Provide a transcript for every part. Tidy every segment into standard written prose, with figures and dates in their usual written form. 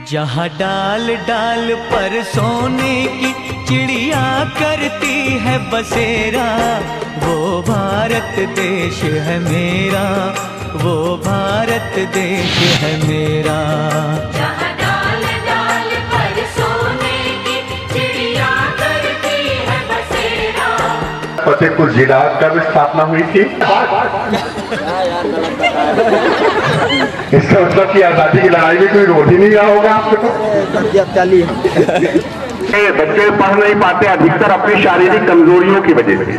जहाँ डाल डाल पर सोने की चिड़िया करती है बसेरा, वो भारत देश है मेरा, वो भारत देश है मेरा। जहाँ डाल डाल पर सोने की चिड़िया करती है बसेरा। फतेहपुर जिला कब स्थापना हुई थी? इसका मतलब कि आजादी की लड़ाई में कोई रोल ही नहीं रहा होगा आपको। बच्चे पढ़ नहीं पाते अधिकतर अपनी शारीरिक कमजोरियों की वजह से।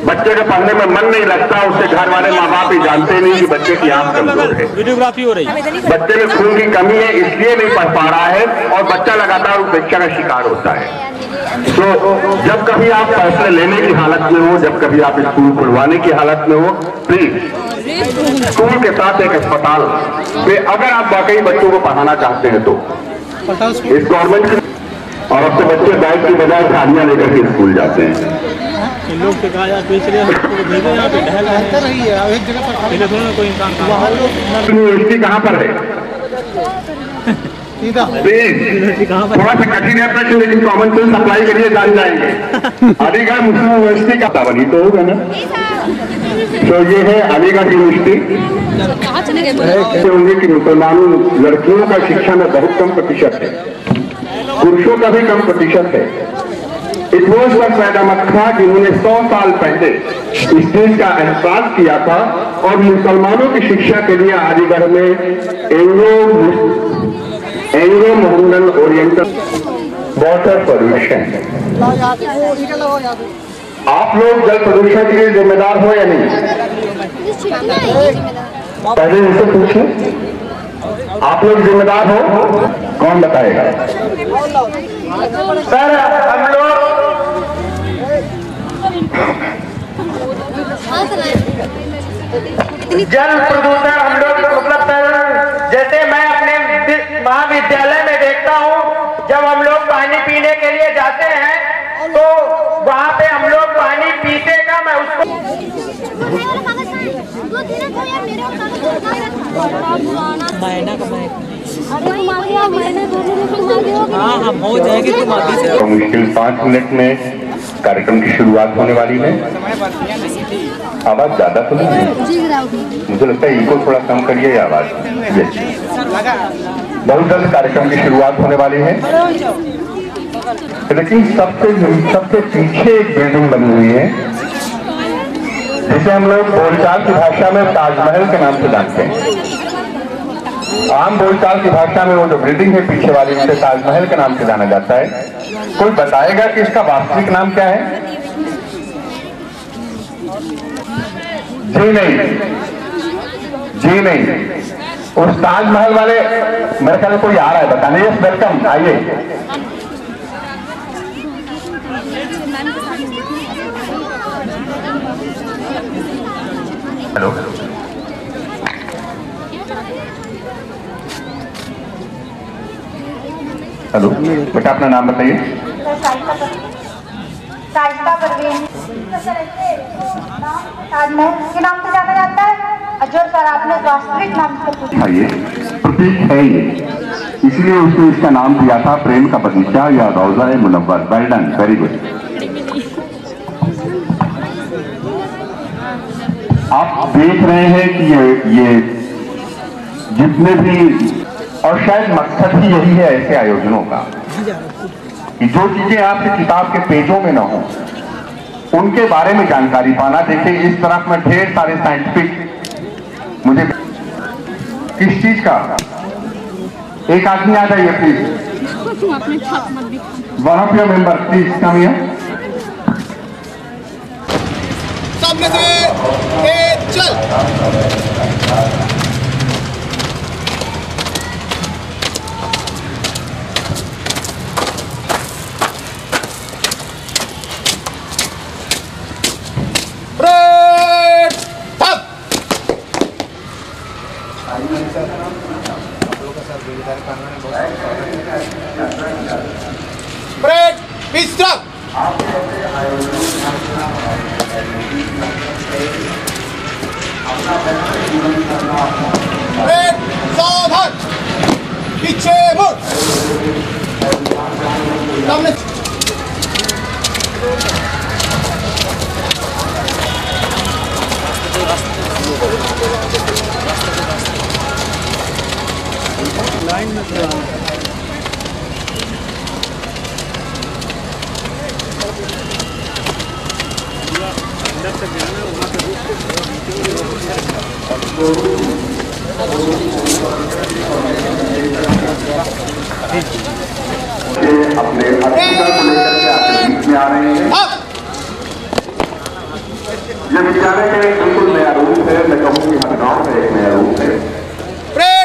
बच्चे के पढ़ने में मन नहीं लगता, उसके घर वाले माँ बाप ही जानते नहीं कि बच्चे की आंख कमजोर है, वीडियोग्राफी हो रही है, बच्चे में खून की कमी है इसलिए नहीं पढ़ पा रहा है और बच्चा लगातार उपेक्षा का शिकार होता है। तो जब कभी आप फैसले लेने की हालत में हो, जब कभी आप स्कूल खुलवाने की हालत में हो, प्लीज स्कूल के साथ एक अस्पताल में अगर आप वाकई बच्चों को पढ़ाना चाहते हैं तो इस गवर्नमेंट की, और अब तो बच्चे बैग की बजाय थालियां लेकर के स्कूल जाते हैं। लोग के गाया बेच रहे हैं, भेजो यहाँ पे टहल रही है एक जगह पर, पहले थोड़ा कोई इंसान यूनिवर्सिटी कहाँ पर है? थोड़ा सा कठिन है प्रश्न, लेकिन कॉमन सेंस अप्लाई करिए, जान जाएंगे। अलीगढ़ मुस्लिम यूनिवर्सिटी का बनी तो होगा ना। तो ये है अलीगढ़ यूनिवर्सिटी। होंगे कि मुसलमानों लड़कियों का शिक्षा में बहुत कम प्रतिशत है, पुरुषों का भी कम प्रतिशत है। इतवोज पर पैदा मक्खा जिन्होंने 100 साल पहले इस चीज का एहसास किया था और मुसलमानों की शिक्षा के लिए अलीगढ़ में Anglo Mohammedan oriental water pollution. आप लोग जल प्रदूषण के लिए जिम्मेदार हो या नहीं? पहले इनसे पूछिए, आप लोग जिम्मेदार हो? कौन बताएगा? सर हम लोग जल प्रदूषण हम लोग मतलब सर, जैसे मैं अपने महाविद्यालय में देखता हूँ, जब हम लोग पानी पीने के लिए जाते हैं तो वहाँ पे हम लोग पानी पीते का मैं उसको मुश्किल 5 मिनट में कार्यक्रम की शुरुआत होने वाली है। आवाज ज्यादा तो नहीं है, मुझे लगता है इनको थोड़ा कम करिए आवाज। बहुत जल्द कार्यक्रम की शुरुआत होने वाली है, लेकिन सबसे पीछे एक बिल्डिंग बनी हुई है जिसे हम लोग बोलचाल की भाषा में ताजमहल के नाम से जानते हैं। आम बोलचाल की भाषा में वो जो बिल्डिंग है पीछे वाली, उसे ताजमहल के नाम से जाना जाता है। कोई बताएगा कि इसका वास्तविक नाम क्या है? जी नहीं, जी नहीं। उस ताजमहल वाले मेरे ख्याल में कोई आ रहा है बताने। यस वेलकम, आइए। हेलो, हेलो बेटा, अपना नाम बताइए। ताजमहल के नाम से जाना जाता है। अजर सर आपने वास्तविक नाम से पूछा। ये प्रतीक है, ये इसलिए उसने इसका नाम दिया था प्रेम का बगीचा या रौज़ा-ए मुनव्वर। Well done, very good. आप देख रहे हैं कि ये जितने भी, और शायद मकसद ही यही है ऐसे आयोजनों का, कि जो चीजें आपके किताब के पेजों में ना हो उनके बारे में जानकारी पाना। देखिए इस तरफ में ढेर सारे साइंटिफिक, मुझे किस चीज का, एक आदमी आ जाइए please, one of your member please come here. सामने से चल। ब्रेक विश्राम। ब्रेक सावधान, पीछे लाइन में खड़ा है। अंदर तक जाना है, वहाँ पे रुक अपने अतिथिगण को लेकर के आपके बीच में आ रहे हैं। ये विद्यालय का एक बिल्कुल नया रूप है, मैं कहूँ कि हर गाँव में एक नया रूप है।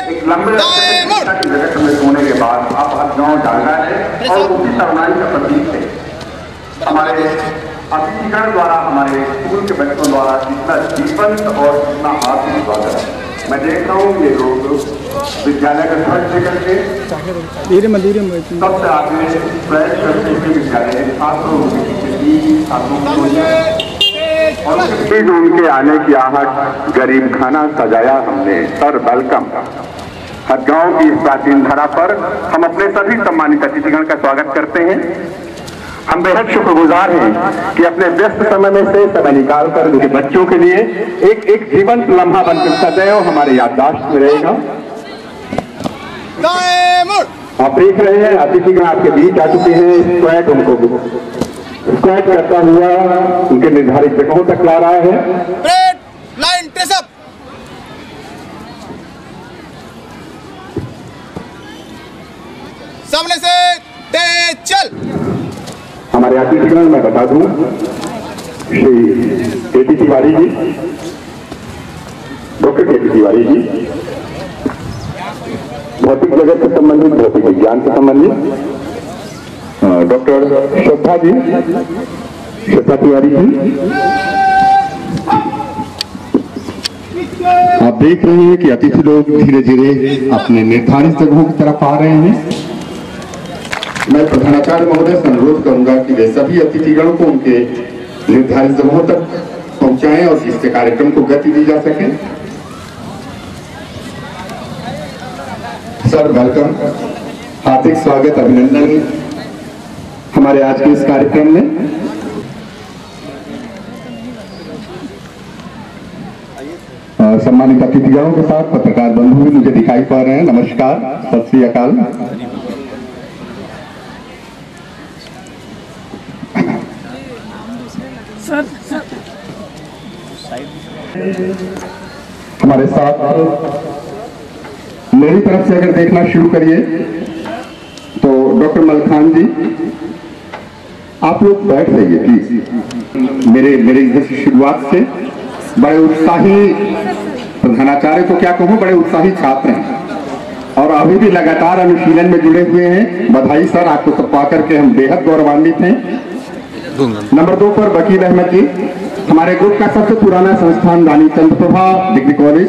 एक लंबे शिक्षा की जगत में सोने के बाद आप हर गाँव जाना है और उसी सरनाई का प्रतीक है। हमारे अतिथिगण द्वारा, हमारे स्कूल के बच्चों द्वारा इतना जीवंत और इतना हार्दिक स्वागत है। मैं देख रहा हूँ ये लोग विद्यालय का ध्वज लेकर के सबसे आगे प्रयास करते हुए विद्यालय छात्रों और उनके आने की आहट गरीब खाना सजाया हमने। Sir welcome. हर गांव की इस प्राचीन धरा पर हम अपने सभी सम्मानित अतिथिगण का स्वागत करते हैं। हम बेहद शुक्रगुजार हैं कि अपने व्यस्त समय में से समय निकालकर उनके बच्चों के लिए एक जीवंत लम्हा बनकर सदैव हमारे याददाश्त में रहेगा। आप देख रहे हैं अतिथिगण आपके बीच आ चुके हैं। स्क्वाड उनको स्क्वाड करता हुआ उनके निर्धारित जगहों तक ला रहा है। Line trace up. सामने से तेज चल। हमारे अतिथिगण मैं बता दूं, श्री केटी तिवारी जी, डॉक्टर केटी तिवारी जी, भौतिक जगत से संबंधित, भौतिक विज्ञान से संबंधित, डॉक्टर श्रद्धा जी, श्रद्धा तिवारी जी। आप देख रहे हैं कि अतिथि लोग धीरे धीरे अपने निर्धारित जगहों की तरफ आ रहे हैं। मैं प्रधानाचार्य महोदय से अनुरोध करूंगा कि वे सभी अतिथिगणों को उनके निर्धारित जगहों तक पहुंचाएं और जिससे कार्यक्रम को गति दी जा सके। सर वेलकम, हार्दिक स्वागत, अभिनंदन हमारे आज के इस कार्यक्रम में। सम्मानित अतिथिगणों के साथ पत्रकार बंधु भी मुझे दिखाई पड़ रहे हैं। नमस्कार, सत श्री अकाल। हमारे साथ मेरी तरफ से अगर देखना शुरू करिए तो डॉक्टर मलखान जी, आप लोग बैठ जाइए प्लीज। मेरे इधर से शुरुआत से बड़े उत्साही प्रधानाचार्य को क्या कहूँ, बड़े उत्साही छात्र हैं और अभी भी लगातार अनुशीलन में जुड़े हुए हैं। बधाई सर, आपको सब पाकर के हम बेहद गौरवान्वित हैं। नंबर 2 पर वकील अहमद जी, हमारे ग्रुप का सबसे पुराना संस्थान रानी चंद्रप्रभा डिग्री कॉलेज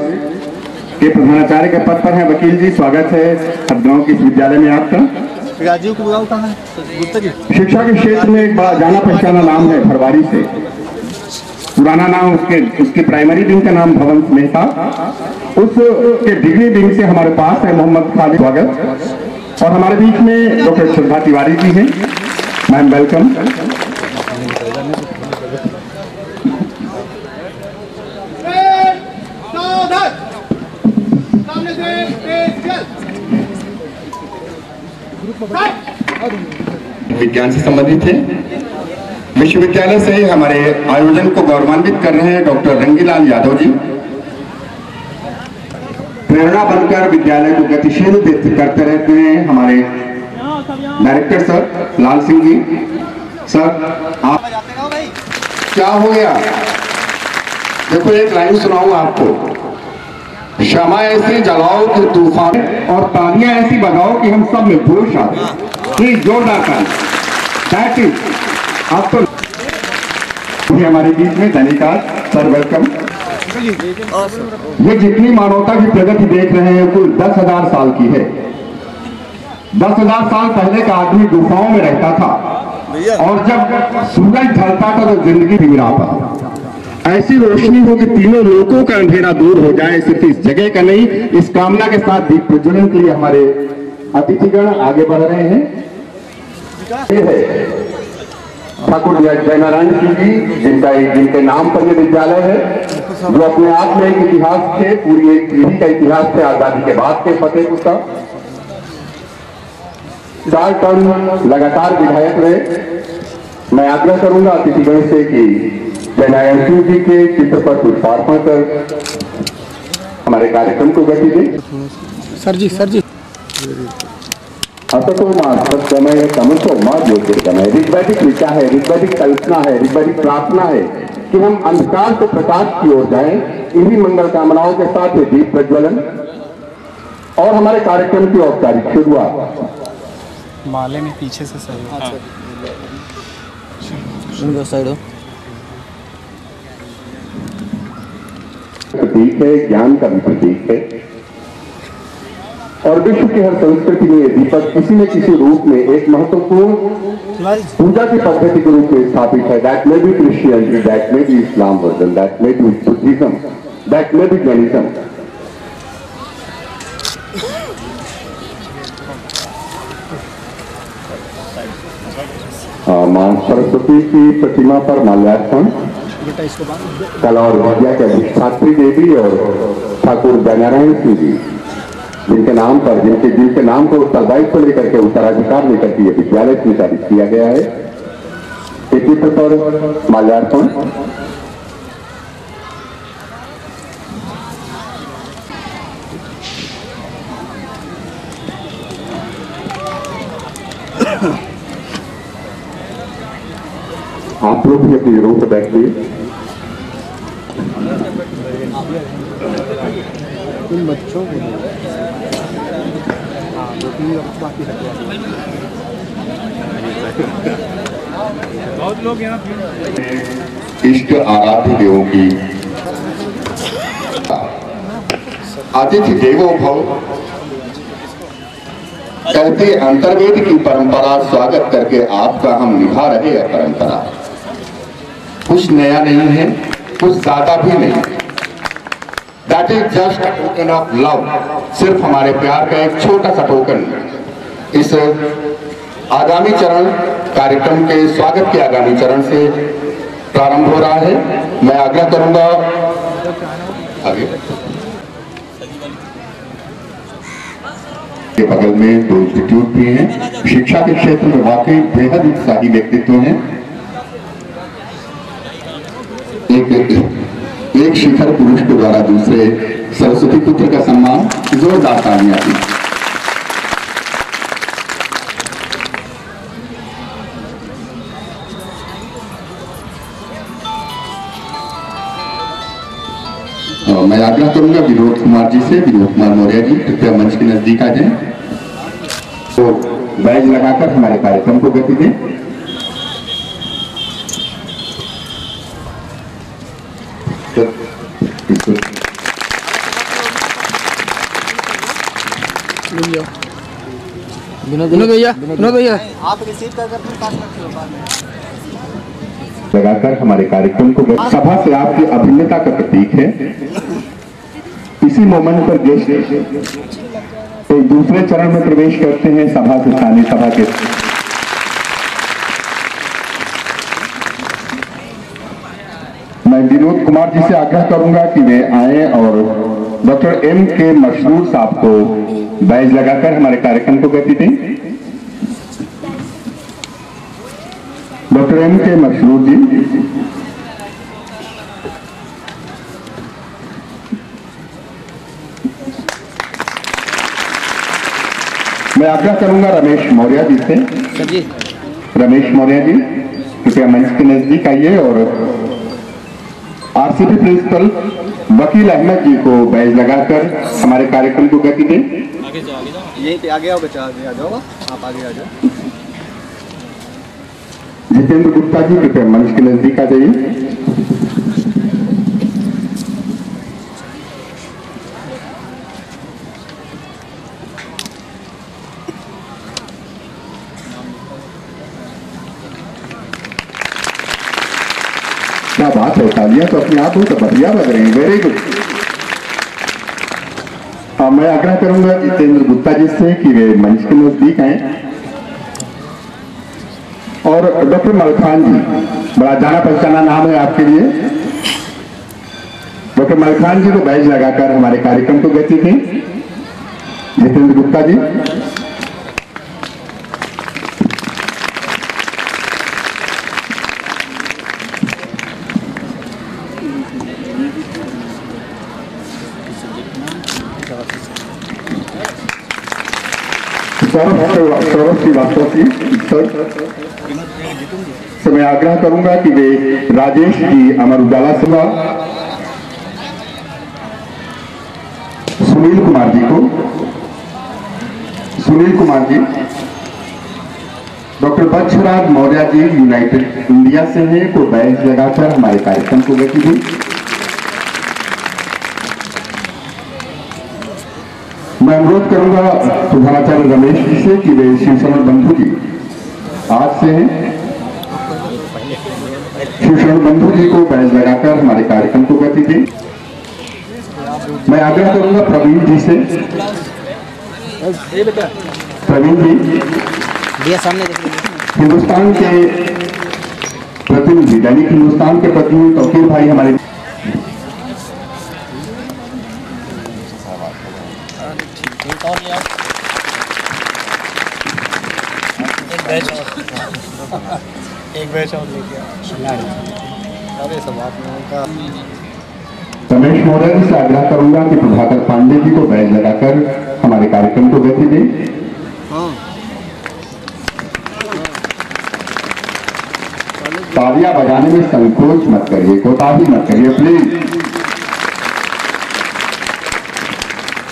के प्रधानाचार्य के पद पर हैं। वकील जी, स्वागत है हरगांव के इस विद्यालय में आपका। राजीव को बुलाओ, कहाँ है? शिक्षा के क्षेत्र में एक बड़ा जाना पहचाना नाम है भरवारी से। पुराना नाम उसके प्राइमरी विंग का नाम भवन मेहता, उसके डिग्री विंग से हमारे पास है मोहम्मद खालिद। स्वागत। और हमारे बीच में डॉक्टर श्रद्धा तिवारी जी हैं। Ma'am welcome. विज्ञान से संबंधित है। विश्वविद्यालय से हमारे आयोजन को गौरवान्वित कर रहे हैं डॉक्टर रंगीलाल यादव जी। प्रेरणा बनकर विद्यालय को गतिशील करते रहते हैं हमारे डायरेक्टर सर लाल सिंह जी। सर आप क्या हो गया? देखो एक लाइन सुनाऊं आपको, क्षमा ऐसी जलाओ कि तूफान और तालियां ऐसी बजाओ कि हम सब में जोश आ जाए। जोरदार ताली। दैट इज आप तो हमारे बीच में धन्यवाद सर, वेलकम। ये जितनी मानवता की प्रगति देख रहे हैं कुल 10,000 साल की है। 10,000 साल पहले का आदमी गुफाओं में रहता था और जब सूरज ढलता था तो जिंदगी बिगड़ा था। ऐसी रोशनी हो कि तीनों लोगों का अंधेरा दूर हो जाए, सिर्फ इस जगह का नहीं, इस कामना के साथ दीप प्रज्वलन के लिए हमारे अतिथिगण आगे बढ़ रहे हैं। ठाकुर जयनारायण सिंह जी, जिनके नाम पर यह विद्यालय है, जो अपने आप में एक इतिहास थे, पूरी एक पीढ़ी का इतिहास थे। आजादी के बाद के फतेहपुर का 4 टर्म लगातार विधायक रहे। मैं आग्रह करूंगा अतिथिगण से कि जयनारायण जी के चित्र पर पुष्पार्पण कर हमारे कार्यक्रम को गति दें। सर जी असतो समय तमसो मां ज्योतिर्गमय। ऋग्वैदिक विचार है, ऋग्वैदिक कल्पना है, ऋग्वैदिक प्रार्थना है कि हम अंधकार से प्रकाश की ओर जाएं। इन्हीं मंगल कामनाओं के साथ ये दीप प्रज्वलन और हमारे कार्यक्रम की औपचारिक शुरुआत। माले में पीछे से सही साइड हो। प्रतीक है, ज्ञान का भी प्रतीक है और विश्व की हर संस्कृति में ये दीपक किसी न किसी रूप में एक महत्वपूर्ण पूजा की पद्धति के रूप में स्थापित है। That may be Christianity, that may be Islam version, that may be Buddhism, that may be Jainism. मां सरस्वती की प्रतिमा पर माल्यार्पण कला और विद्या के अधिष्ठात्री देवी और ठाकुर जयनारायण सिंह जी जिनके नाम पर जिनके नाम को उत्तरदायित्व को लेकर के उत्तराधिकार लेकर के यह विद्यालय संचालित किया गया है। इस चित्र पर माल्यार्पण। आप लोग भी अपनी जरूर से बैठिए। इन बच्चों को बहुत लोग यहाँ इष्ट आराध्य देवों की अतिथि देवो भव कहते अंतर्वेद की परंपरा स्वागत करके आपका हम निभा रहे हैं परंपरा। कुछ नया नहीं है, कुछ ज्यादा भी नहीं। That is just a token of love. सिर्फ हमारे प्यार का एक छोटा सा टोकन। इस आगामी चरण कार्यक्रम के स्वागत के आगामी चरण से प्रारंभ हो रहा है। मैं आग्रह करूंगा आगे के बगल में 2 इंस्टीट्यूट भी हैं। शिक्षा के क्षेत्र में वाकई बेहद उत्साही व्यक्तित्व हैं। एक शिखर पुरुष के द्वारा दूसरे सरस्वती पुत्र का सम्मान। जोरदार तालियां दी। मैं आग्रह करूंगा विनोद कुमार जी से, विनोद कुमार मौर्य जी कृपया मंच के नजदीक आ जाएं तो बैज लगाकर हमारे कार्यक्रम को गति दें। विनोद भैया आप रिसीव कर अपने पास रखिए। लगाकर हमारे कार्यक्रम को सभा से आपकी अभिन्नता का प्रतीक है। इसी मोमेंट पर गेस्ट एक दूसरे चरण में प्रवेश करते हैं सभा से स्थानीय सभा के। मैं विनोद कुमार जी से आग्रह करूंगा कि वे आए और डॉक्टर एम के मशरूर साहब को बैज लगाकर हमारे कार्यक्रम को गति दें। डॉक्टर एम के मशरूर जी, मैं आग्रह करूंगा रमेश मौर्य जी से। रमेश मौर्य जी कृपया मंच के नजदीक आइए और आरसीपी प्रिंसिपल वकील अहमद जी को बैज लगाकर हमारे कार्यक्रम को गति दें। यहीं पे आगे आओ बच्चा, आगे आ जाओ, आप आगे आ जाओ। जितेंद्र गुप्ता जी कृपया मंच के नजदीक आ जाइए। क्या बात है, तालियां तो अपने आप हो तो बढ़िया लग रही हैं। Very good. मैं आग्रह करूंगा जितेंद्र गुप्ता जी से कि वे मंच के नजदीक आए और डॉक्टर मलखान जी, बड़ा जाना पहचाना नाम है आपके लिए। डॉक्टर मलखान जी को बैज लगाकर हमारे कार्यक्रम को गति दें। जितेंद्र गुप्ता जी, सौरभ श्रीवास्तव की से मैं आग्रह करूंगा कि वे राजेश जी अमर उजाला सभा, सुनील कुमार जी को, Sunil Kumar ji, doctor Bachhraj Maurya ji United India से हैं, को बैच लगाकर हमारे कार्यक्रम को गति दी। मैं अनुरोध करूंगा प्रधानाचार्य रमेश जी से कि वे शिवशरण बंधु जी आज से हैं, शिवशरण बंधु जी को बैच लगाकर हमारे कार्यक्रम को गति दें। मैं आग्रह करूंगा प्रवीण जी से, प्रवीण जी सामने हिंदुस्तान के प्रतिनिधि, दैनिक हिंदुस्तान के प्रतिनिधि तौकीर भाई हमारे एक बैच और लेके अरे सब बात में उनका रमेश मौर्य जी से आग्रह करूंगा कि प्रभाकर पांडे जी को बैच लगाकर हमारे कार्यक्रम को गति दें। तालियां बजाने में संकोच मत करिए, कोताही मत करिए प्लीज।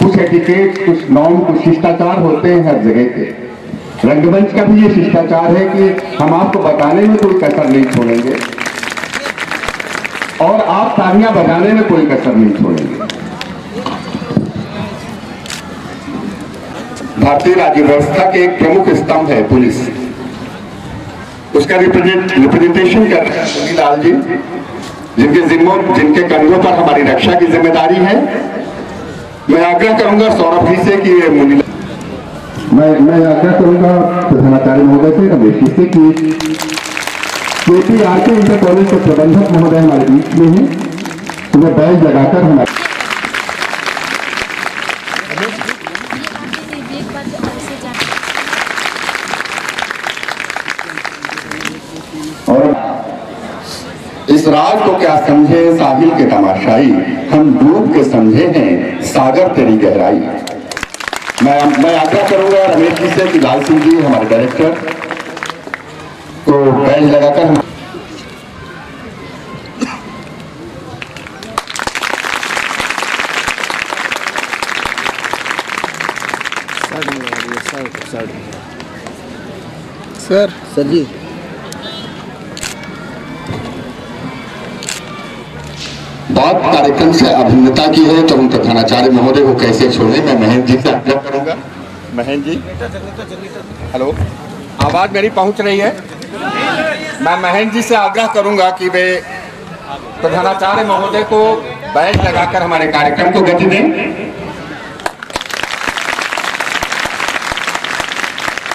कुछ एटिकेट, कुछ नॉर्म, कुछ शिष्टाचार होते हैं हर जगह के। रंगमंच का भी ये शिष्टाचार है कि हम आपको बताने में कोई कसर नहीं छोड़ेंगे और आप तालियां बजाने में कोई कसर नहीं छोड़ेंगे। भारतीय राज्य व्यवस्था के एक प्रमुख स्तंभ है पुलिस, उसका रिप्रेजेंटेशन करते हैं मुनीलाल जी, जिनके कंधों पर हमारी रक्षा की जिम्मेदारी है। मैं आग्रह करूंगा सौरभ जी से कि मुनीलाल, मैं आग्रह करूंगा प्रधानाचार्य महोदय से, रमेश जी से कि KPRK इंटर कॉलेज के प्रबंधक महोदय हमारे बीच में हैं, उन्हें बैच लगाकर हमारे और इस राज को क्या समझे साहिल के तमाशाई, हम डूब के समझे हैं सागर तेरी गहराई। मैं आग्रह करूंगा रमेश जी से कि लाल सिंह जी हमारे डायरेक्टर को बैच लगाकर सर जी बात कार्यक्रम से अभिन्नता की है तो हम प्रधानाचार्य महोदय को कैसे छोड़े। मैं महेंद्र जी से आग्रह करूंगा। महेंद्र जी, हेलो, आवाज मेरी पहुंच रही है? मैं महेंद्र जी से आग्रह करूंगा कि वे प्रधानाचार्य महोदय को बैच लगाकर हमारे कार्यक्रम को गति दें।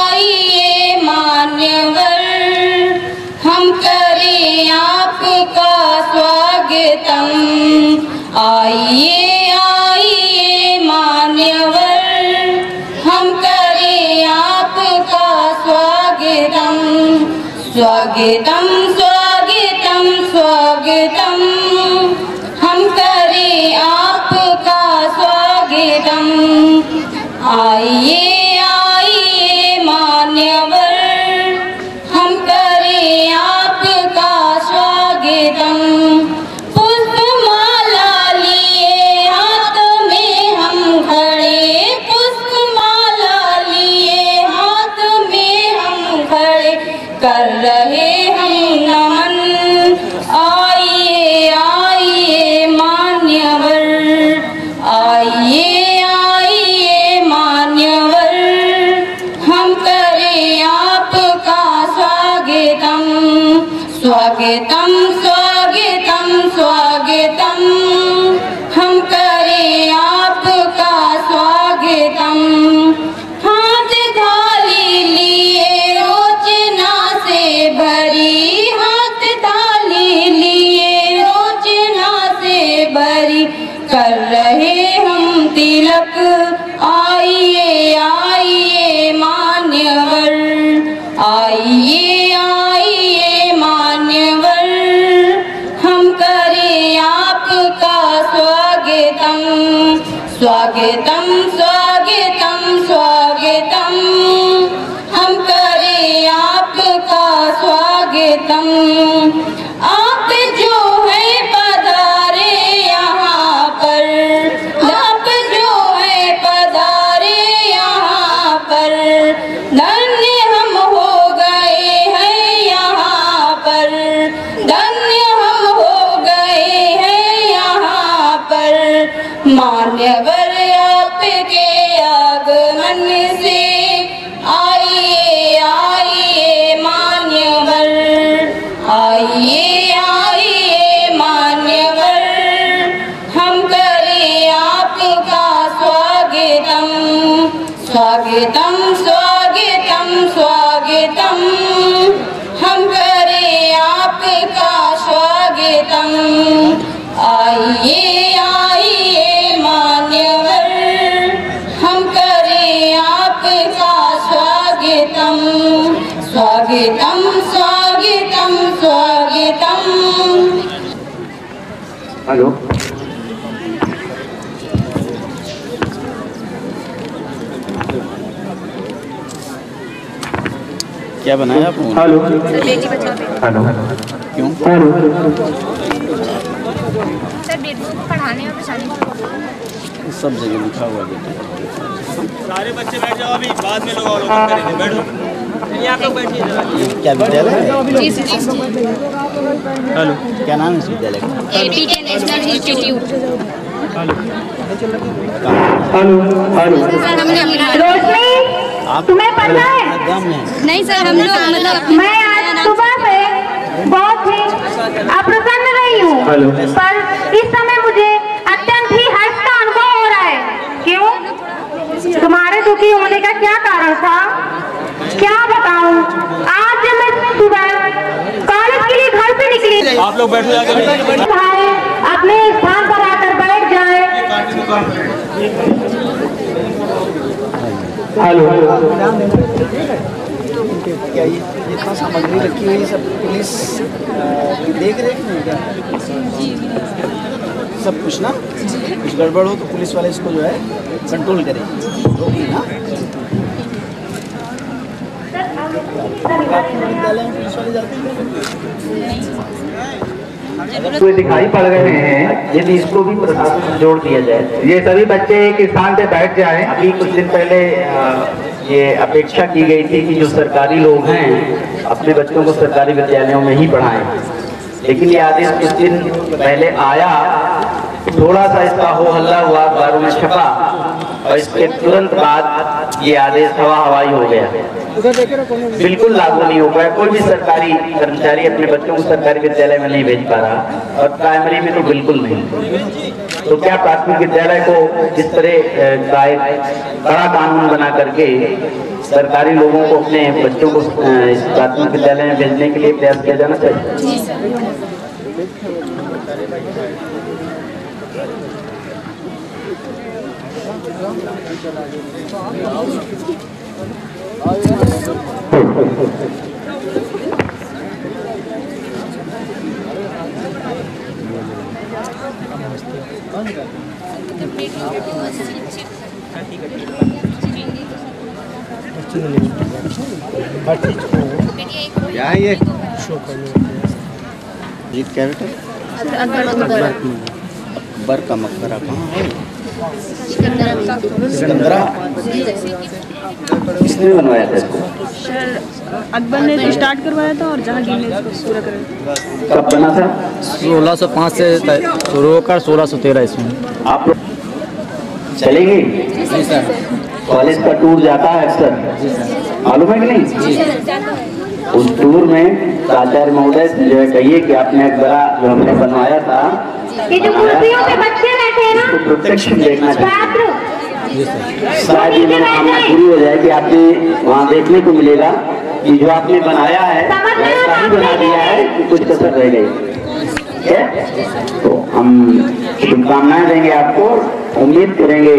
आइए मान्यवर, हम करें आपका स्वागतम। आइए आइए मान्यवर, हम करें आपका स्वागतम। स्वागतम स्वागतम स्वागतम, हम करें आपका स्वागतम। आइए आइए मान्यवर, हम करें आपका स्वागतम। पुष्पमाला लिए हाथ में हम खड़े, पुष्पमाला लिए हाथ में हम खड़े, कर रहे हम नमन। आइए आइए मान्यवर, आइए आइए मान्यवर, हम करें आपका स्वागतम। स्वागतम स्वागतम स्वागतम, हम करें आपका स्वागतम। हाथ थाली लिए रोचना से भरी, हाथ थाली लिए रोचना से भरी, कर रहे हम तिलक। आइए आइए मान्यवर, आइए आइए मान्यवर, हम करें आपका स्वागतम। स्वागतम स्वागतम स्वागतम, स्वागतम। आप जो है पधारे यहाँ पर, आप जो है पधारे यहाँ पर, धन्य हम हो गए हैं यहाँ पर, धन्य हम हो गए हैं यहाँ पर। मान्यवर आपके आगमन से आइए आइए मान्यवर, आइए आइए मान्यवर, हम करें आपका स्वागतम, स्वागतम स्वागतम स्वागतम, हम करें आपका स्वागतम। आइए आइए मान्यवर, हम करें आपका स्वागतम, स्वागतम स्वागतम स्वागतम। हेलो, क्या बनाया आपने? हेलो, बेटी बचाओ बेटी। हेलो, क्यों? सर बेटी को पढ़ाने और बचाने सब जगह लिखा हुआ है बेटा। सारे बच्चे बैठ जाओ, अभी बाद में लोग अवलोकन करेंगे। बैठो, यहाँ तो बैठिए जरा। क्या विद्यालय है? जी सर। हेलो, क्या नाम है इस विद्यालय का? APK national institute. Hello, hello. Sir हमने रोशनी, आप तुम्हें पता है? गाँव में है? नहीं सर, हम लोग मतलब मैं आज सुबह से बहुत ही अप्रसन्न रही हूँ, हेलो। पर इस समय मुझे अत्यंत ही हर्ष का अनुभव हो रहा है। क्यों? तुम्हारे दुखी होने का क्या कारण था, क्या बताऊं? आज जब मैं सुबह कॉलेज के लिए घर से निकली, आप लोग बैठो जाके। भाई अपने स्थान पर आकर बैठ जाए। हेलो, क्या ये कहाँ सामग्री रखी हुई है सब पुलिस देख रेख में क्या? सब कुछ ना, कुछ गड़बड़ हो तो पुलिस वाले इसको जो है कंट्रोल करेंगे, रोकी ना। विद्यालय में पुलिस वाले जाते कोई दिखाई पड़ रहे हैं, यदि इसको भी प्रशासन से जोड़ दिया जाए, ये सभी बच्चे एक स्थान पे बैठ जाएं। अभी कुछ दिन पहले ये अपेक्षा की गई थी कि जो सरकारी लोग हैं अपने बच्चों को सरकारी विद्यालयों में ही पढ़ाएं, लेकिन ये आदेश कुछ दिन पहले आया, थोड़ा सा इसका हो हल्ला हुआ, अखबारों में छपा और इसके तुरंत बाद ये आदेश हवाई हो गया, बिल्कुल लागू नहीं हो पाया। कोई भी सरकारी कर्मचारी अपने बच्चों को सरकारी विद्यालय में नहीं भेज पा रहा और प्राइमरी में तो बिल्कुल नहीं। तो क्या प्राथमिक विद्यालय को जिस तरह का एक बड़ा कानून बना करके सरकारी लोगों को अपने बच्चों को इस प्राथमिक विद्यालय में भेजने के लिए प्रयास किया जाना चाहिए। क्या है ये? जीत कैरेक्टर अकबर का मकबरा कहाँ है? सिकंदरा। किसने बनवाया था इसको? अकबर ने तो स्टार्ट करवाया था और जहांगीर ने इसको पूरा कराया। कब बना था? 1605 से शुरू होकर 1613 इसमें। आप लोग चलेंगे? जी सर। कॉलेज का टूर जाता है अक्सर, मालूम है कि नहीं? उस टूर में प्राचार्य महोदय से जो है कहिए कि आपने अकबरा जो हमने बनवाया था, ये जो कुर्सियों पे बच्चे बैठे हैं ना, तो प्रोटेक्शन देखना चाहिए। छात्र शायद ये मनोकामना पूरी हो जाए कि आपने वहाँ देखने को मिलेगा कि जो आपने बनाया है वैसा ही बना दिया है कि कुछ कसर रह गई। ठीक है, तो हम शुभकामनाएं देंगे आपको, उम्मीद करेंगे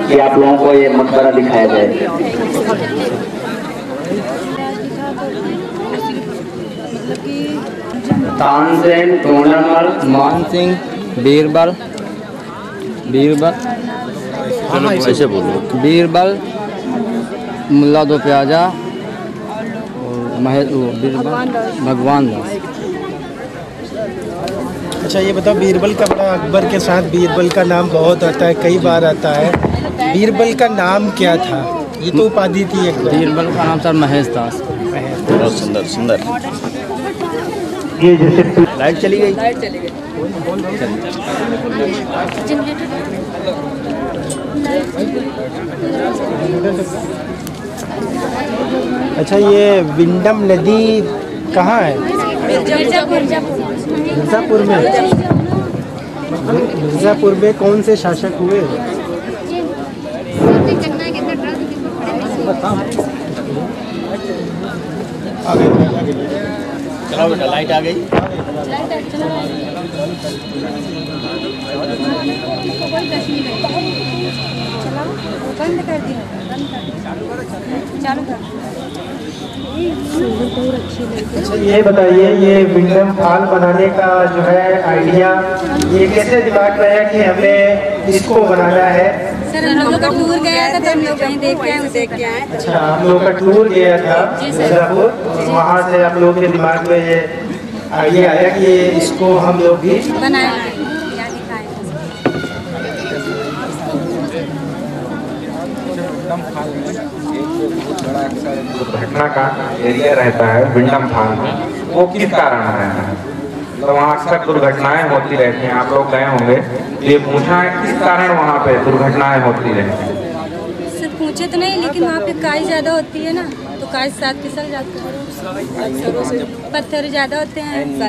कि आप लोगों को ये मकबरा दिखाया जाए। तानसेन, टोंडरमल, मान सिंह, बीरबल, ऐसे बोलो, बीरबल, मुल्ला दो प्याजा और भगवान दास। अच्छा ये बताओ, बीरबल का बड़ा अकबर के साथ बीरबल का नाम बहुत आता है, कई बार आता है। बीरबल का नाम क्या था? ये तो उपाधि थी एक। बीरबल का नाम सर महेश दास। बहुत सुंदर सुंदर। ये जैसे लाइट चली गई। अच्छा ये विंडम नदी कहाँ है? मिर्ज़ापुर में। मिर्ज़ापुर में कौन से शासक हुए? चलो बेटा, लाइट आ गई। बंद कर दिया, चालू कर। अच्छा ये बताइए, ये विंडम फॉल बनाने का जो है आइडिया, ये कैसे दिमाग में है कि हमें इसको बनाना है? सर हम लोग का टूर गया था तो हम लोग कहीं देख के आए। अच्छा आप लोग का टूर गया था मिर्ज़ापुर, वहाँ से आप लोगों के दिमाग में ये आइडिया आया कि इसको हम लोग भी बनाए। दुर्घटना का एरिया रहता है विंडम फॉल, वो किस कारण रहता है? तो वहाँ अक्सर दुर्घटनाएं होती रहती हैं, आप लोग गए होंगे, ये पूछा है किस कारण वहाँ पे दुर्घटनाएं होती रहती हैं? सर पूछे तो नहीं, लेकिन वहाँ पे काई ज़्यादा होती है ना, तो काई साथ फिसल जाते हैं, पत्थर ज़्यादा होते हैं।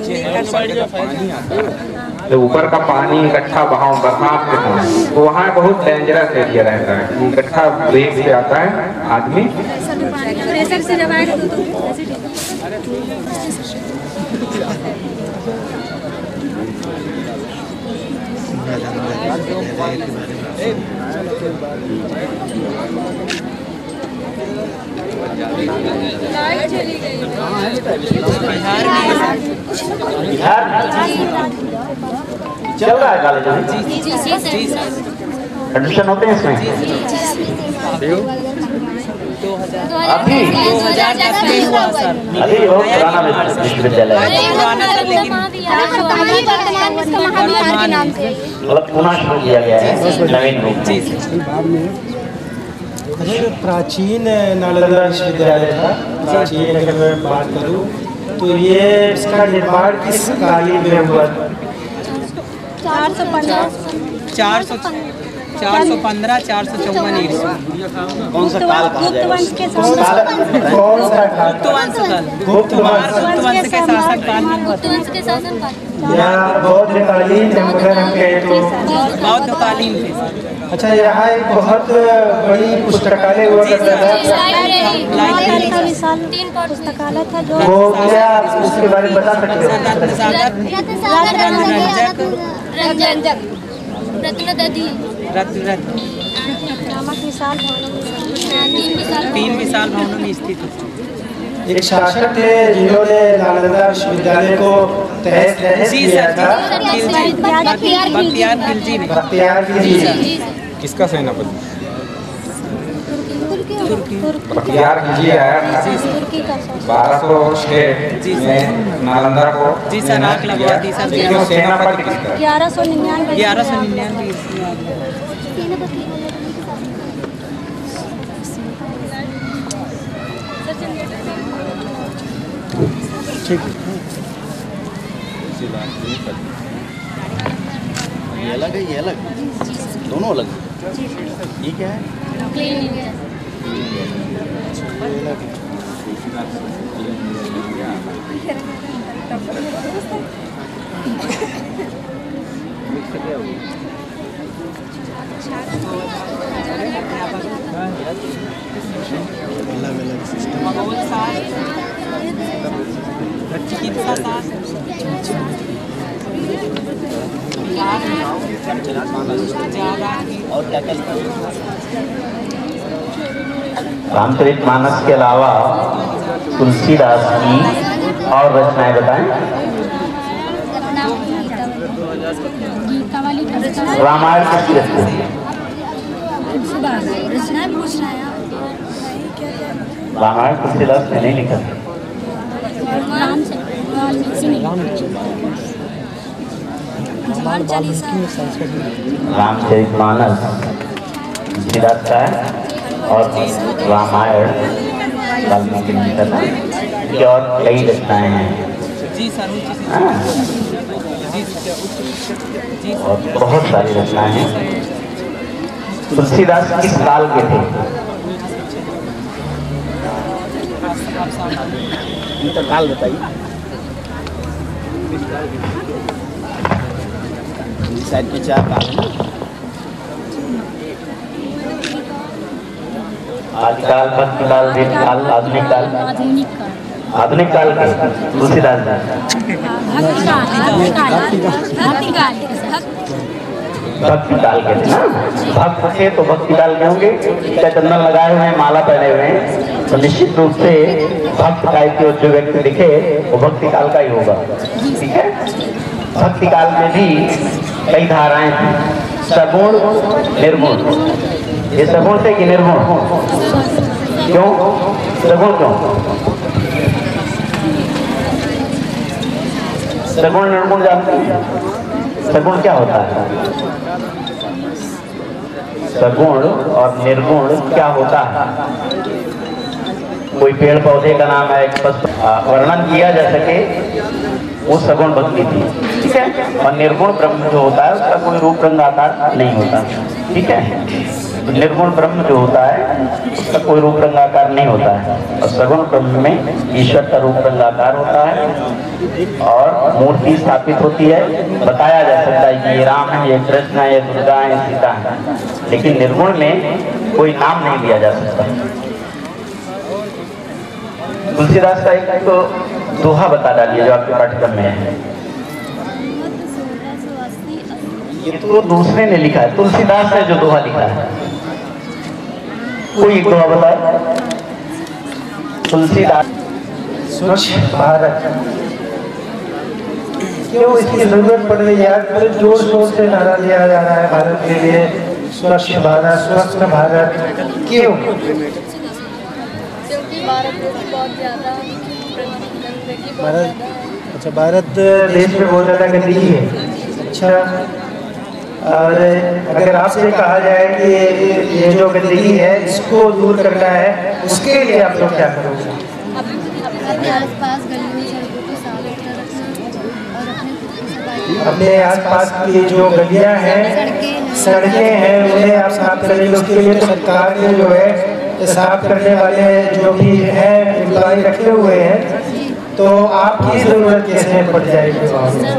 तो ऊपर का पानी इकट्ठा बहाव बरसात के समय, तो वहाँ बहुत डेंजरस एरिया रहता है, इकट्ठा ब्रेक से आता है आदमी, प्रेशर से जब आएगा तो लाइट चली गई। बिहार चल रहा है कॉलेज में? एडमिशन होते हैं इसमें? अभी अभी बहुत पुराना विश्वविद्यालय है, मतलब पुनः शुरू किया गया है नवीन रूप में। जो प्राचीन नालंदा विश्वविद्यालय था, प्राचीन अगर मैं बात करूँ तो ये इसका निर्माण किस कालीन में हुआ था? 415 454 ईस्वी। कौन सा काल कहा जाएगा? गुप्त वंश के कौन सा काल? गुप्त वंश के शासक काल में या बौद्धकालीन अगर हम कहें तो? बौद्धकालीन थे। अच्छा यहाँ एक बहुत बड़ी पुस्तकालय हुआ करता था, 3 पुस्तकालय था जो वो क्या आप उसके बारे में बता सकते हो? तीन विशाल भवनों में स्थित है। एक शासक थे जिन्होंने नालंदा विश्वविद्यालय को तहस नहस किया था, बख्तियार खिलजी। किसका सेनापति? बख्तियार खिलजी आया 1206 में नालंदा को। जी सर, आग लगवा दी सर। सेनापति किसका? 1199 ठीक ये अलग है, ये अलग, दोनों अलग। ये क्या है? अलग अलग सिस्टम। और क्या क्या? रामचरितमानस के अलावा तुलसीदास की और रचनाएं बताएं। रामायण किसकी रचना है? रामायण तुलसीदास ने नहीं लिखा था। रामचरितमानस तुलसीदास का है और रामायण वाल्मीकि जी का था, और कई रचनाएं हैं और बहुत सारी रचनाएं हैं। तुलसीदास किस काल के थे? काल बताइए। साइड के चार काल हैं। आदिकाल, भक्तिकाल, वेदकाल, आधुनिक काल। आधुनिक काल के तुलसीदास जी। भक्ति काल के थे ना, भक्त थे तो भक्ति काल के होंगे। क्या चंदन लगाए हुए हैं, माला पहने हुए हैं, तो निश्चित रूप से भक्त काल के जो व्यक्ति दिखे वो भक्ति काल का ही होगा। ठीक है। भक्ति काल में भी कई धाराएं थी, सगुण निर्गुण। ये सगुण थे कि निर्गुण? क्यों सगुण? क्यों सगुण निर्गुण जानते हैं? सगुण क्या होता है? सगुण और निर्गुण क्या होता है? कोई पेड़ पौधे का नाम है, बस वर्णन किया जा सके, वो सगुण भक्ति थी। ठीक है। और निर्गुण ब्रह्म जो होता है उसका कोई रूप रंग आकार नहीं होता। ठीक है। तो निर्गुण ब्रह्म जो होता है उसका कोई रूप रंग आकार नहीं होता है, और सगुण ब्रह्म में ईश्वर का रूप रंग आकार होता है और मूर्ति स्थापित होती है। बताया जा सकता है कि ये राम है, ये कृष्ण है, ये दुर्गा है, सीता है, लेकिन निर्गुण में कोई नाम नहीं दिया जा सकता। तुलसीदास का एक तो दोहा बता डालिए जो आपके पाठ्यक्रम में है। ये तो दूसरे ने लिखा है, तुलसीदास ने जो दोहा लिखा है, कोई एक दोहा बताए। तुलसीदास। स्वच्छ भारत, क्यों इसकी जरूरत पड़ रही है? बड़े जोर शोर से नारा दिया जा रहा है भारत के लिए, स्वच्छ भारत, स्वस्थ भारत, क्यों? भारत देश में बहुत ज़्यादा गंदगी है। अच्छा, और अगर आपसे कहा जाए कि ये जो गंदगी है इसको दूर करना है, उसके लिए आप लोग क्या करोगे? अपने आसपास की जो गलियां हैं, सड़कें हैं, उन्हें आप साफ करेंगे। उसके लिए तो सरकार ने जो है साफ करने वाले जो भी हैं एम्प्लॉय रखे हुए हैं, तो आपकी जरूरत कैसे पड़ जाएगी? सर,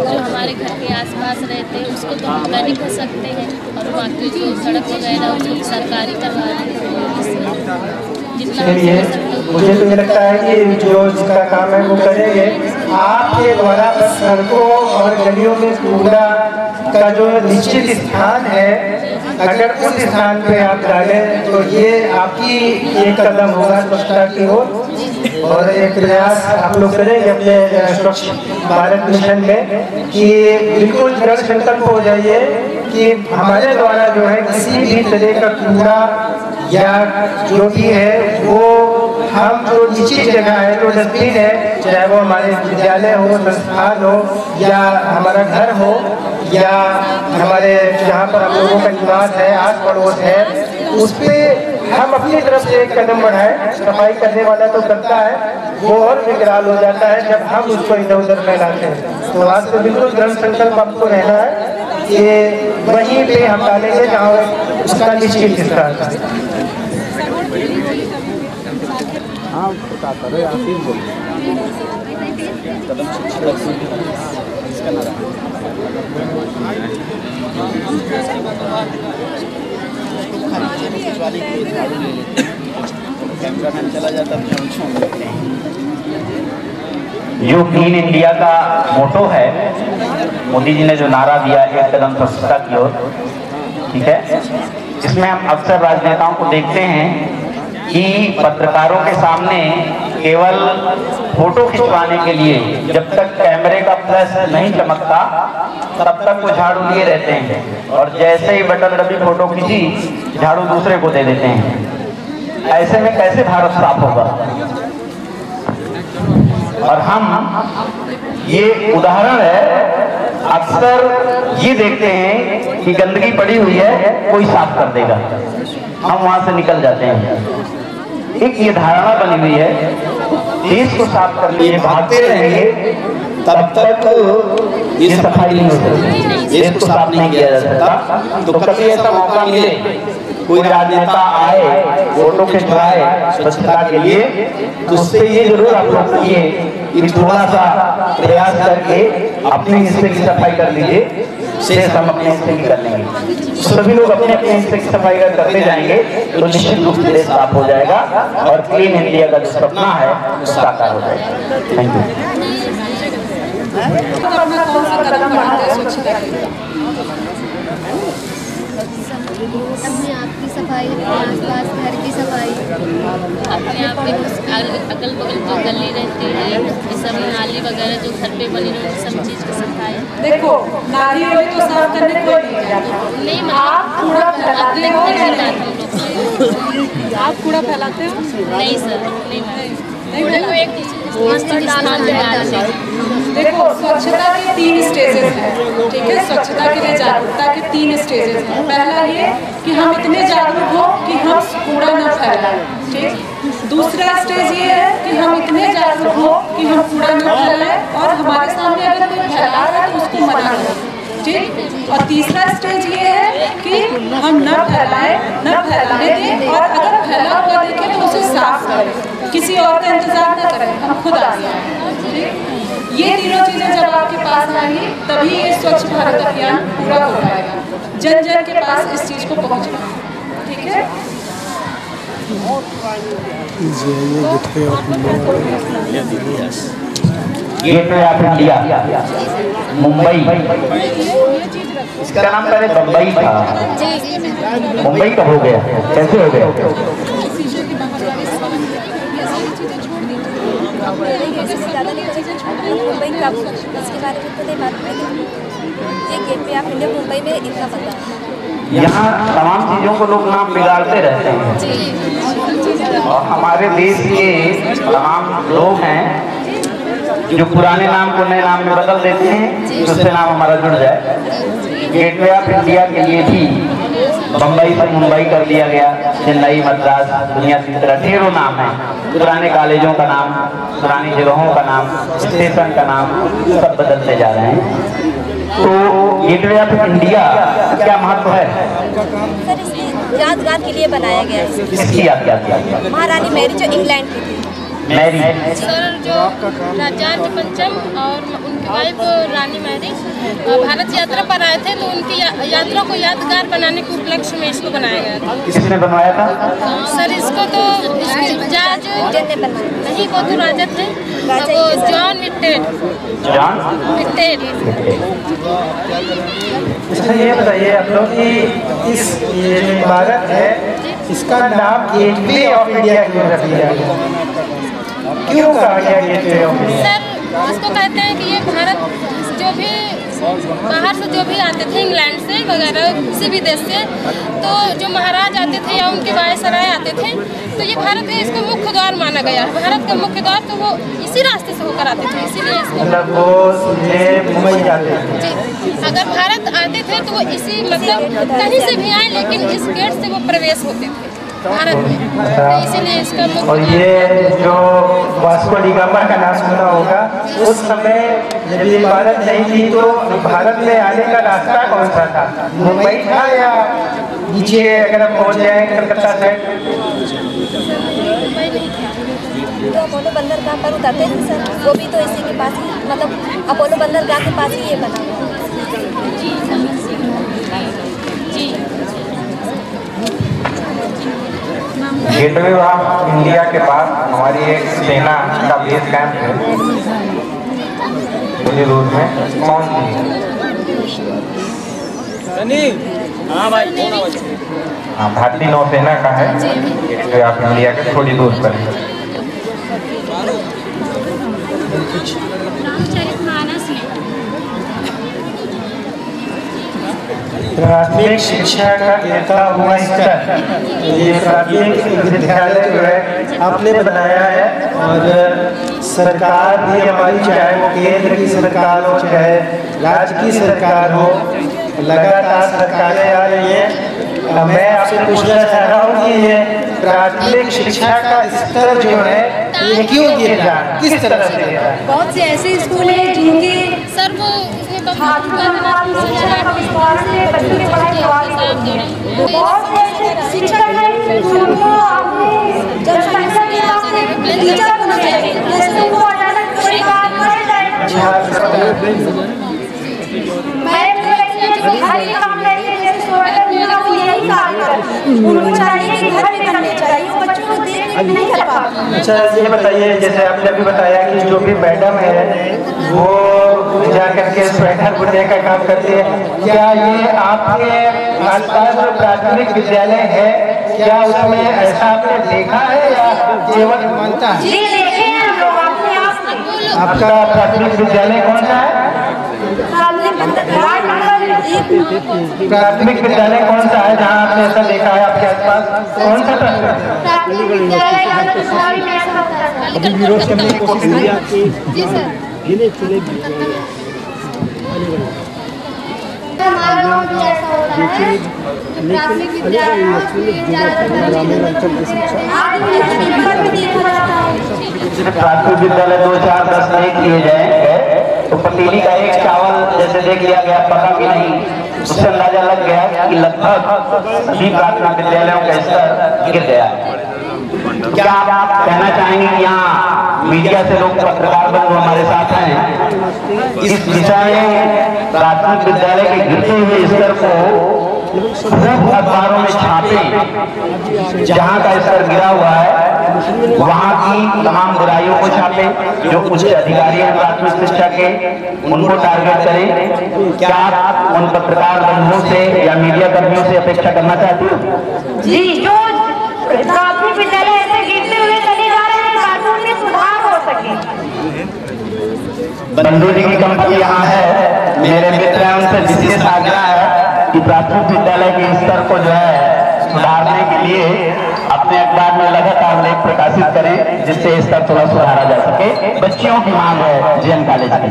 जो हमारे घर के आसपास रहते हैं उसको तो हम नहीं कर सकते हैं, और बाकी जो सड़क वगैरह उसको सरकारी करवा रहे हैं। चलिए, मुझे तो ये लगता है कि जो जिसका काम है वो करेंगे। आपके द्वारा बस सड़कों और गलियों में कूड़ा का जो निश्चित स्थान है, अगर उस स्थान पे आप डालें तो ये आपकी एक कदम होगा स्वच्छता की ओर, और एक प्रयास आप लोग करेंगे अपने स्वच्छ भारत मिशन में कि बिल्कुल दृढ़ संकल्प हो जाइए कि हमारे द्वारा जो है किसी भी तरह का कूड़ा या जो भी है वो हम जो निश्चित जगह है, जो डस्टबिन है, चाहे वो हमारे विद्यालय हो, संस्थान हो, या हमारा घर हो, या हमारे जहाँ पर हम लोगों का निवास है, आस पड़ोस है, उस पर हम अपनी तरफ से एक कदम बढ़ाएं। सफाई करने वाला तो करता है, वो और विकराल हो जाता है जब हम उसको इधर उधर फैलाते हैं। तो आज से बिल्कुल दृढ़ संकल्प आपको रहना है कि वहीं पे हम डालेंगे जहाँ उसका निश्चित हिस्सा है। हाँ बताता रहे, आप ही बोलिए। चला जाता जो क्लीन इंडिया का मोटो है, मोदी जी ने जो नारा दिया एक कदम स्वच्छता की ओर, ठीक है, इसमें हम अक्सर राजनेताओं को देखते हैं कि पत्रकारों के सामने केवल फोटो खिंचवाने के लिए जब तक कैमरे का फ्लैश नहीं चमकता तब तक वो झाड़ू लिए रहते हैं, और जैसे ही बटन दबी फोटो खींची झाड़ू दूसरे को दे देते हैं। ऐसे में कैसे भारत साफ होगा? और हम ये उदाहरण है, अक्सर ये देखते हैं कि गंदगी पड़ी हुई है, कोई साफ कर देगा, हम वहां से निकल जाते हैं। एक ये धारणा बनी हुई है, देश को साफ कर लिए भागते रहेंगे तब तक ये सफाई नहीं हो सकती, देश को साफ नहीं किया जा सकता। तो कभी ऐसा मौका मिले, कोई राजनेता आए, फोटो खिंचवाए स्वच्छता के लिए, तो उससे ये जरूर आप लोग करिए कि थोड़ा सा प्रयास करके अपने हिस्से की सफाई कर लीजिए, शेष हम अपने हिस्से की कर लेंगे। सभी लोग अपने अपने हिस्से की सफाई करते जाएंगे तो निश्चित रूप से देश साफ हो जाएगा और क्लीन इंडिया का जो सपना है वो साकार हो जाएगा। Thank you. अपना कौन सा कदम बढ़ाते हैं स्वच्छता के लिए? अपने आप की सफाई, अपने आसपास घर की सफाई, अपने आप के अगल बगल जो गली रहती है, ये सब नाली वगैरह जो घर पे बनी रहती है, सब चीज़ की सफाई। देखो नाली वाली तो साफ करने को नहीं, आप कूड़ा फैलाते हो या नहीं? आप कूड़ा फैलाते हो? नहीं सर, नहीं। देखो स्वच्छता के 3 स्टेजेस हैं, ठीक है? स्वच्छता के लिए जागरूकता के 3 स्टेजेस हैं। पहला ये कि हम इतने जागरूक हो कि हम कूड़ा न फैलाएं, ठीक। दूसरा स्टेज ये है कि हम इतने जागरूक हो कि हम कूड़ा न फैलाएं और हमारे सामने अगर कोई फैला रहा है तो उसको मना करें, ठीक। और तीसरा स्टेज ये है कि हम न फैलाएं, न फैलाने दें, और अगर फैला हुआ देखें तो उसे साफ करें, किसी और का इंतजार न करें, हम खुद आ जाएं। ये तीनों चीजें जब आपके पास आएंगी तभी ये स्वच्छ भारत अभियान पूरा हो पाएगा, जन जन के पास इस चीज को पहुंचना, ठीक है? गेटवे ऑफ इंडिया मुंबई, इसका नाम पहले बम्बई था, मुंबई कब हो गया, कैसे हो गया? मुंबई कब, इसके बारे में तो नहीं बात करेंगे। ये गेटवे ऑफ इंडिया मुंबई में इतना पता है। यहाँ तमाम चीजों को लोग नाम बिगाड़ते रहते हैं और हमारे देश के तमाम लोग हैं जो पुराने नाम को नए नाम में बदल देते हैं जिससे नाम हमारा जुड़ जाए। गेटवे ऑफ इंडिया के लिए भी बम्बई से मुंबई कर दिया गया, चेन्नई, मद्रास, दुनिया की तरह ढेरों नाम है। पुराने कॉलेजों का नाम, पुरानी जगहों का नाम, स्टेशन का नाम सब बदलते जा रहे हैं। तो गेटवे ऑफ इंडिया क्या महत्व है? सर इसमें यादगार के लिए बनाया गया है। किसकी यादगार? महारानी मैरी जो इंग्लैंड की थी। मैरी सर जो राजा पंचम और उनकी वाइफ रानी मैरी भारत यात्रा पर आए थे, तो उनकी यात्रा को यादगार बनाने के उपलक्ष्य में इसको बनाया गया था। किसने बनवाया था? सर इसको तो जज नहीं, वो तो राजा थे, वो जॉन विटेड। ये बताइए आप लोग कि इस ये जो इमारत है इसका नाम गेटवे ऑफ इंडिया क्यों रख दिया गया? क्यों कहा गया गेटवे ऑफ इंडिया? सर इसको कहते हैं कि ये भारत जो भी बाहर से जो भी आते थे, इंग्लैंड से वगैरह किसी भी देश से, तो जो महाराज आते थे या उनके वायसराय आते थे, तो ये भारत का इसको मुख्य द्वार माना गया। भारत का मुख्य द्वार तो वो इसी रास्ते से होकर आते थे, इसीलिए इसको मुंबई जाते थे। जी, अगर भारत आते थे तो वो इसी मतलब कहीं से भी आए, लेकिन इस गेट से वो प्रवेश होते थे भारत में, तो इसीलिए इसका मुख्य। और ये जो वास्को डी गामा का नाम सुना होगा, उस समय जब ये इमारत नहीं थी तो भारत में आने का रास्ता कौन सा था? मुंबई था या नीचे अगर हम पहुँच जाए कलकत्ता से? तो अपोलो बंदरगाह पर उतरते थे सर, वो भी तो इसी के पास ही, मतलब अपोलो बंदरगाह के पास ही ये बना हुआ है। गेटवे ऑफ इंडिया के पास हमारी एक सेना का बेस कैंप है, मुझे रोड में कौन हाँ भारतीय नौसेना का है। गेटवे ऑफ इंडिया के थोड़ी दूर पर है। प्राथमिक शिक्षा का देता हुआ स्तर, ये प्राथमिक विद्यालय जो है आपने बनाया है और सरकार भी हमारी, चाहे वो केंद्र की सरकार हो चाहे राज्य की सरकार हो, लगातार सरकारें आ रही हैं। मैं आपसे पूछना चाह रहा हूँ कि ये प्राथमिक शिक्षा का स्तर जो है ये क्यों गिर रहा है, किस तरह से गिर रहा है? बहुत से ऐसे स्कूल हैं जिनके सर वो अच्छा ये बताइए, जैसे आपने अभी बताया कि जो भी मैडम है वो जा करके स्वेटर बुनने का काम करती है, क्या ये आपके आसपास जो प्राथमिक विद्यालय है क्या उसमें ऐसा आपने देखा है या केवल मानता है? जी देखे हैं हम लोग अपने आप से। आपका प्राथमिक विद्यालय कौन सा है? प्राथमिक विद्यालय कौन सा है जहाँ आपने ऐसा देखा है आपके आसपास? कौन सा प्राथमिक विद्यालय? अभी विरोध करने की कोशिश की आपकी जिन्हें चुने प्राथमिक विद्यालय प्राथमिक विद्यालय 2, 4, 10 नहीं किए जाए तो पतीली का एक चावल जैसे देख लिया गया, पका भी नहीं, उससे अंदाजा लग गया कि लगभग सभी प्राथमिक विद्यालयों का स्तर गिर गया। क्या आप कहना चाहेंगे कि यहाँ मीडिया से लोग पत्रकार बंधु हमारे साथ हैं, इस दिशा में प्राथमिक विद्यालय के गिरते हुए स्तर को खूब अखबारों में छापे, जहाँ का स्तर गिरा हुआ है वहाँ की तमाम बुराइयों को छापे, जो उच्च अधिकारी हैं प्राथमिक शिक्षा के उनको टारगेट करें। क्या आप उन पत्रकार बंधुओं से या मीडिया कर्मियों से अपेक्षा करना चाहती हो? जी, जो प्राथमिक विद्यालय ऐसे गिरते हुए चले जा रहे हैं ताकि उनमें सुधार हो सके। बंधु जी की कंपनी यहाँ है, मेरे मित्र हैं, उनसे विशेष आग्रह है कि प्राथमिक विद्यालय के स्तर को जो है सुधारने के लिए अपने अखबार में लगातार लेख प्रकाशित करें, जिससे स्तर थोड़ा सुधारा जा सके। बच्चियों की मांग है जेएन कॉलेज की।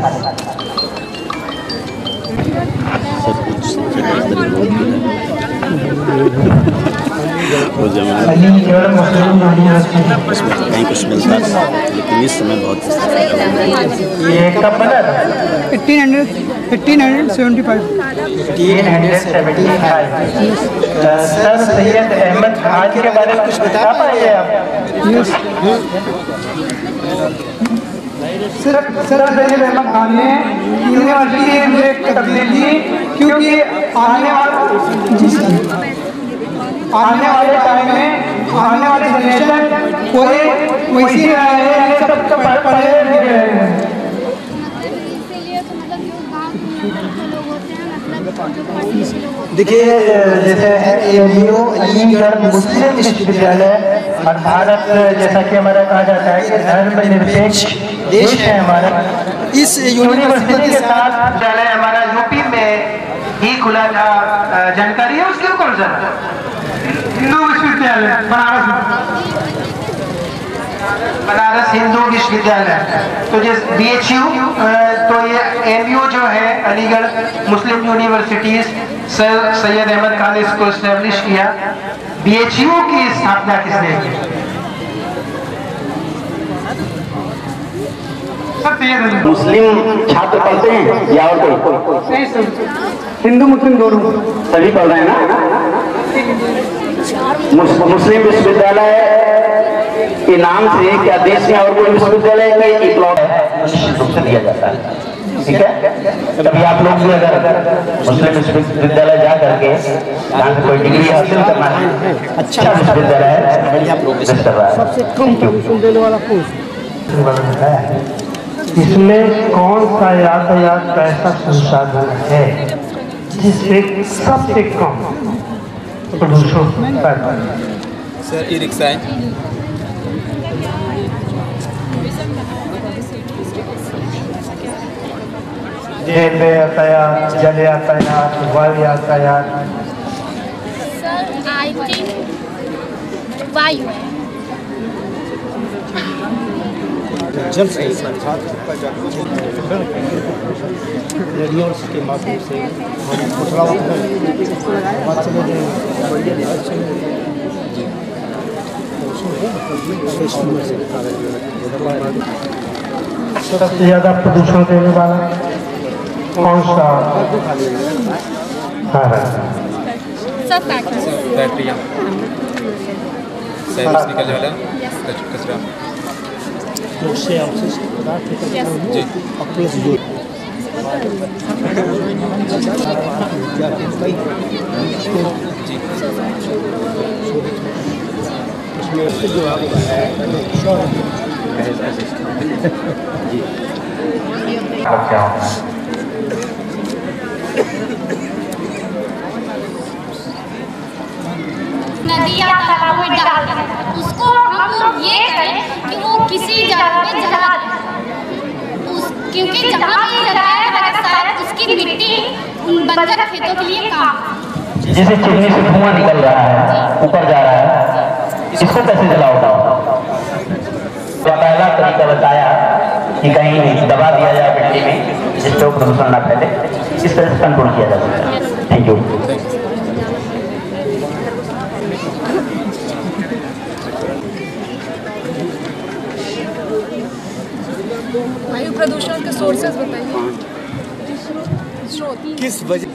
कहीं कुछ मिलता था लेकिन इस समय बहुत ये कब बना था? 1875 सर सैयद अहमद खान के बारे में कुछ बता पाएंगे आप? सर सैयद अहमद खान ने यूनिवर्सिटी में तब्दील की क्योंकि आने वाले टाइम में आने वाले जनरेशन कोई वैसी है सब पढ़े लिखे हैं। देखिए जैसे एमयू अलीगढ़ मुस्लिम विश्वविद्यालय और भारत, जैसा कि हमारा कहा जाता है कि धर्मनिरपेक्ष देश है हमारा, इस यूनिवर्सिटी के साथ विद्यालय हमारा यूपी में ही खुला था, जानकारी है उसके ऊपर? सर हिंदू विश्वविद्यालय बनारस हिंदू विश्वविद्यालय, तो जैसे BHU, तो ये MU जो है अलीगढ़ मुस्लिम यूनिवर्सिटीज, सर सैयद अहमद खान ने इसको एस्टेब्लिश किया। BHU की स्थापना किसने की? मुस्लिम छात्र पढ़ते हैं या और कोई? हिंदू मुस्लिम दोनों सभी पढ़ रहे हैं ना? मुस्लिम विश्वविद्यालय के नाम से क्या देश में और कोई विश्वविद्यालय में प्लॉट है निश्चित रूप से दिया जाता है, ठीक है? तभी आप लोग भी अगर मुस्लिम विश्वविद्यालय जा करके जहाँ से कोई डिग्री हासिल करना है, अच्छा विश्वविद्यालय है, सबसे कम पोजीशन देने वाला इसमें कौन सा यातायात का ऐसा संसाधन है जिससे सबसे कम प्रदूषण पैदा? सर ई रिक्शा है। रेल यातायात, जल यातायात, वायु यातायात? सर आई थिंक वायु है। जल से रेडियो के माध्यम से सबसे ज्यादा प्रदूषण देने वाला कौन सा? सब फैक्ट्रियाँ शहर से निकलने वाला कचरा जी उसमें जो आपका है नदियाँ तालाब में डाल दें, उसको हम लोग ये करें कि वो किसी जगह पे जला दें, क्योंकि जहाँ भी जलाया जाएगा शायद उसकी मिट्टी उन बंजर खेतों के लिए काम। जिसे चिमनी से धुआं निकल रहा है, ऊपर जा रहा है, इसको कैसे जलाओगे? तो पहला तरीका बताया कि कहीं दबा दिया जाए मिट्टी में जिससे प्रदूषण न फैले, इस तरह से कंट्रोल किया जा सकता है। Thank you. वायु प्रदूषण के सोर्सेज बताइए। किस वजह